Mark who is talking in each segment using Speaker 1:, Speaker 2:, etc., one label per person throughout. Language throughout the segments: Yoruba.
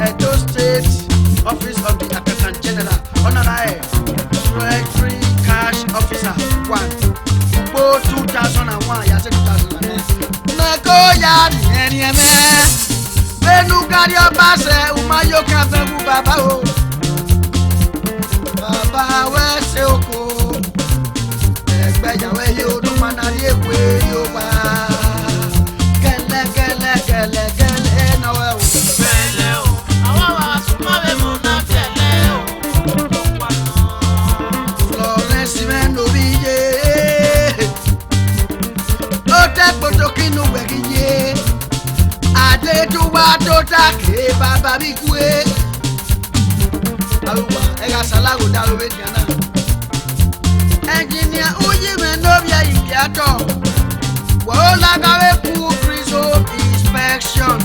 Speaker 1: Edo State Office of the Accountant General, Honorary Treasury Cash Officer 1, Igbo 2001, ya 2001. Nako ya ni eni eme, Benuga kárí ọba ṣe umayo kan fẹ́ wú bàbá o bàbá wẹ́sẹ̀ oko ẹgbẹ́yàwó yóò dún mọ́nàrí èkó yóò wá kẹ́lẹ́kẹ́lẹ́kẹ́lẹ́kẹ́lẹ́ náwó ẹ̀ o.
Speaker 2: Bẹ́lẹ̀ o, àwọn wa súnmọ́ bẹ́ẹ̀ mọ̀ náà tẹ̀lé o.
Speaker 1: Florence mẹ́nu bí yé ó tẹ́ potokinu wẹ̀kí yé adétúwá tó dáké bàbá mi kú é. Àlùwà ẹ̀ka sàlágò dáró méjì náà. Ẹnjìnìà Umenwaen Ehigiator wọ́n lágbàwé kú prison inspection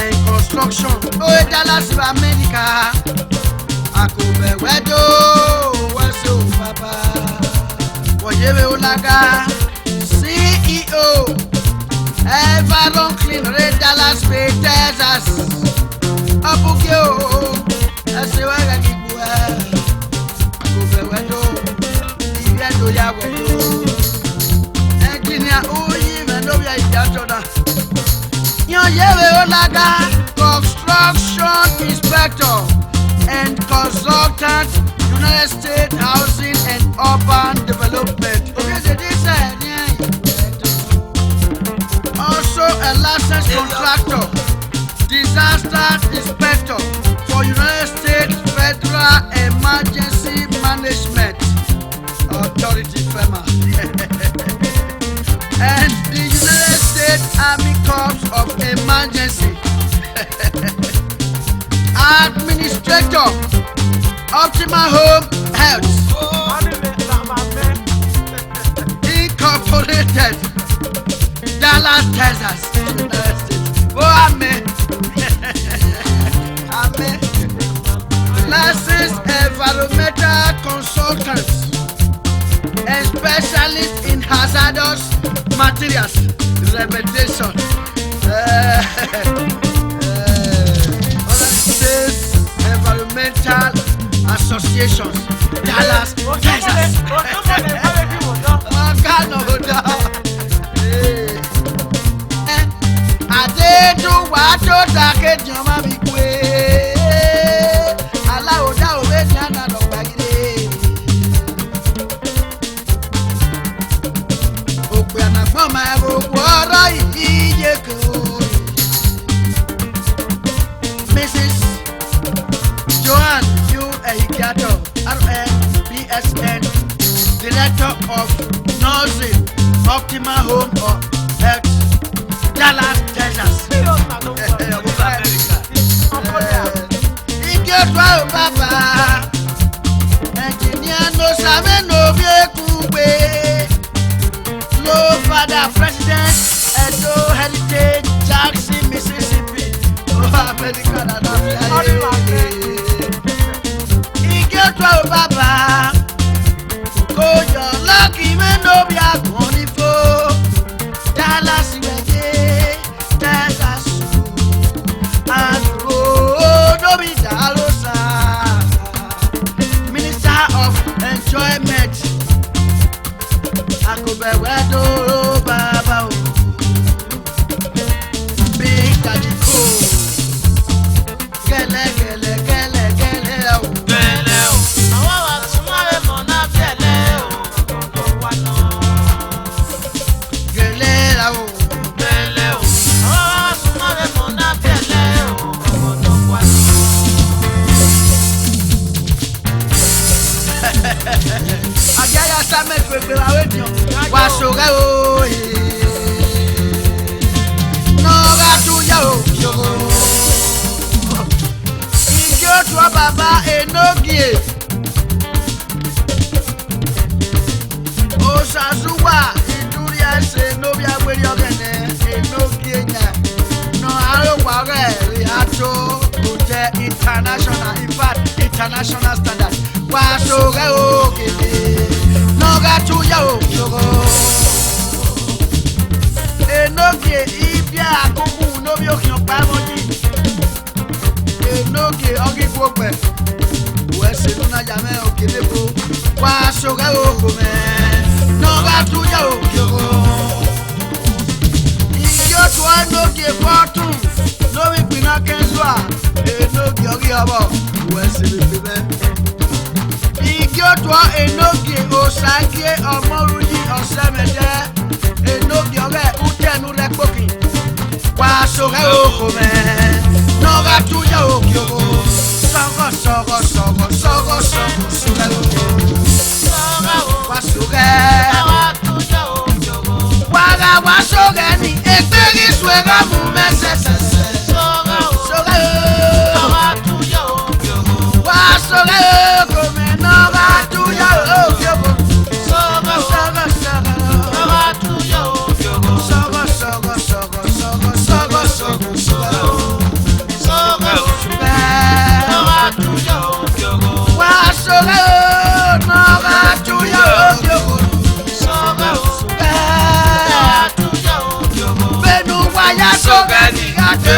Speaker 1: and construction ó yẹ Dallas America Akobe wẹ́dọ̀ wẹ́sẹ̀ ò bàbá wọ̀nyẹ́wé ó lága CEO Everon Clean Red Dallas Bay Texas ọ̀bùkẹ́ o ẹsẹ̀ wẹ́rẹ́ kíkú ẹ̀ Akobe wẹ́dọ̀ ibi ẹ̀dọ̀ yà wẹ́dọ̀ ẹnjìnìà Umenwaen Ehigiator náà yọ̀nyẹ́wé ó lága construction inspector and consultant United States Housing and Urban Development. Also a licensed contractor, disaster inspector for United States Federal Emergency Management Authority FEMA and the United States Army Corps of Emergency Administrator Optimal Home Health Incorporated Dallas, Texas, United States. Oh, amen. Amen. Licensed environmental consultants and specialists in hazardous materials remediation. Environmental Associations, Dallas, Texas. Adétúwá tó dákejì ọmọ mi kú é. Aláwo dá òwe ní àná lọ́gbà gílé. Òpè ànàgbọ́n máa ń rògbò ọ̀rọ̀ ìdíje kan. Mrs. Yoruba Ehigiator, RN, BSN, Director of Nursing, Optimal Home or Health, Dallas, Texas. Ìjọba ò bàbá, ẹnjìníà ló sàmé lórí èkúgbé, ló padà President Edo Heritage Jackson, Mississippi, ó Amẹ́ríkà nàdá fi ayé. Ìjọba ò bàbá, kò yọ lọ́kì mẹ́nu bí àgbọ̀n ní fò, Dallas wẹ̀dẹ̀, Texas àdúró lórí ìdálósà, Minister of Enjoyment, Akobe wẹ́dọ̀ bàbá o, Big Daddy Ko, gẹ́lẹ́gẹ́lẹ́gẹ́lẹ́gẹ́lẹ́ o.
Speaker 2: Bẹ́lẹ̀ o, àwọn wa súnmọ́ bẹ́ẹ̀ mọ̀ náà tẹ̀lé o.
Speaker 1: Gẹ́lẹ́ la o.
Speaker 2: Bẹ́lẹ̀ o, àwọn wa súnmọ́ bẹ́ẹ̀ mọ̀ náà tẹ̀lé o.
Speaker 1: Àjẹyà sámẹ́ pépé àwọn ènìyàn wà sọ̀rẹ́ o. Nọ́ọ̀rà tún yẹ o. Ìjì òtún ọ bàbá Enogie. Òṣàṣùwà ìdúrí ẹsẹ̀ lórí agbèrè ọ̀gẹ̀dẹ̀ Enogie yẹn. Nọ àròwà rẹ̀ rí àtó kò jẹ́ international, in fact international standard. Wà sọ̀rẹ́ o gèdè. Nọ́ọ̀rà tún yẹ o. Enogie ibi àkókò lórí òkè ọ̀pá mọ́jì. Enogie ọ̀gígbó pẹ̀. Wẹ̀sẹ̀ lúna yàmẹ́ òkèlè bò. Wà sọ̀rẹ́ o kò mẹ́. Nọ́ọ̀rà tún yẹ o. Ìjọ́ tó Enogie bọ́tún lórí ìpínlẹ̀ abo wesiri bibe igioto enogi osagie omoruji osemede enogi ore utenu repoki wa soge okome noga tuya okyogo sogo sogo sogo sogo sogo sogo wa soge waga wa soge ni ekpegi suega mu mesese sogo sogo wa soge okome noga tuya okyogo sogo sogo sogo noga tuya okyogo sogo sogo sogo sogo sogo sogo sogo sogo noga tuya okyogo wa soge noga tuya okyogo sogo sogo noga tuya okyogo benu waya soge ni ate